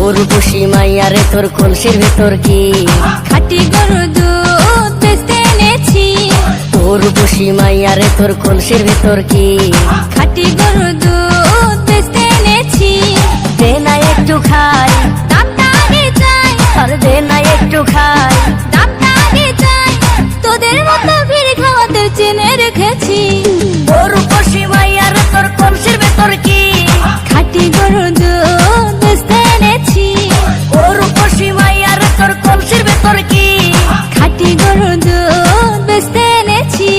উর্বশী মাইয়ারে তোর কলসির ভেতর কি খাঁটি গরুর দুধ বেচতে এনেছি। উর্বশী মাইয়ারে তোর কলসির ভেতর কি খাঁটি গরুর দুধ বেচতে এনেছি। দে না একটু খাই, দামটা আগে চাই, আর দে না একটু খাই। দামটা আগে চাই, তোদের মতো ভিড় খাওয়াদের চেনে রেখেছি। উর্বশী মাইয়ারে তোর কলসির ভেতর কি খাঁটি গরুর দুধ বেচতে এনেছি। উর্বশী মাইয়ারে তোর কলসির ভেতর কি খাঁটি গরুর দুধ বেচতে এনেছি।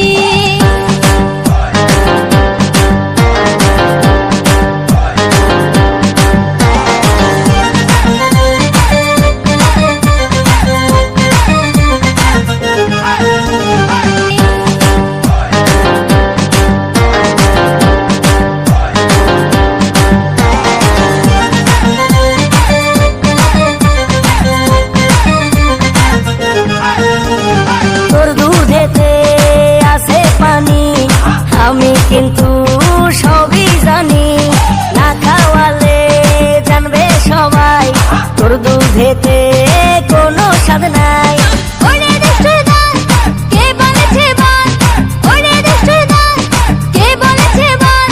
তোর দুধেতে আছে পানি, আমি কিন্তু সবই জানি। না খাওয়ালে জানবে সবাই তোর দুধেতে কোনো স্বাদ নাই। ওরে দুষ্টুর দল, কে বলেছে বল? ওরে দুষ্টুর দল, কে বলেছে বল?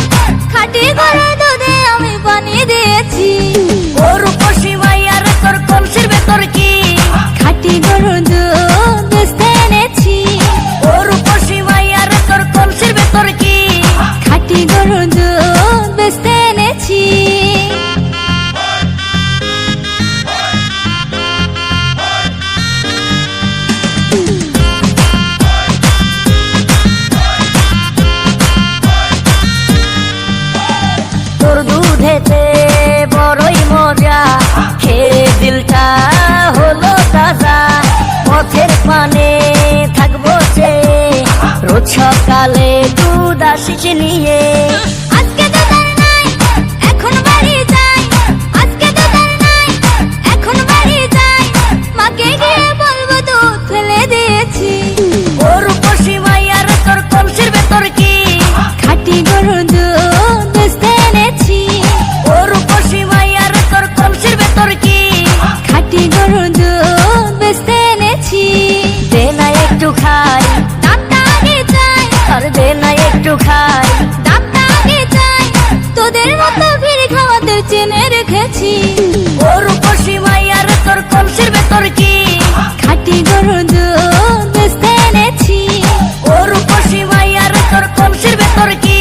খাঁটি গরুর দুধে আমি পানি দিয়েছি। উর্বশী মাইয়ারে তোর কলসির ভেতর কি খাঁটি গরুর দুধ বেচতে এনেছি। উর্বশী মাইয়ারে তোর কলসির ভেতর কি খাঁটি গরুর দুধ বেচতে এনেছি। তোর দুধেতে বড়ই মজা, খেয়ে দিলটা হলো তাজা। পথের পানে থাকবো চেয়ে, রোজ সকালে দুধ আসিস নিয়ে। আজকে তো তার নাই, এখন বাড়ি যাই। আজকে তো তার নাই, এখন বাড়ি যাই। মাকে গিয়ে বলবো দুধ ফেলে দিয়েছি। উর্বশী মাইয়ারে তোর কলসির ভেতর কি খাঁটি গরুর দুধ বেচতে এনেছি। উর্বশী মাইয়ারে তোর কলসির ভেতর কি খাঁটি গরুর দুধ বেচতে এনেছি। দে না একটু খাই, দামটা আগে চাই, আর দে না একটু খাই। দামটা আগে চাই, তোদের মতো ভিড় খাওয়াদের চেনে রেখেছি। উর্বশী মাইয়ারে তোর কলসির ভেতর কি খাঁটি গরুর দুধ বেচতে এনেছি। উর্বশী মাইয়ারে তোর কলসির ভেতর কি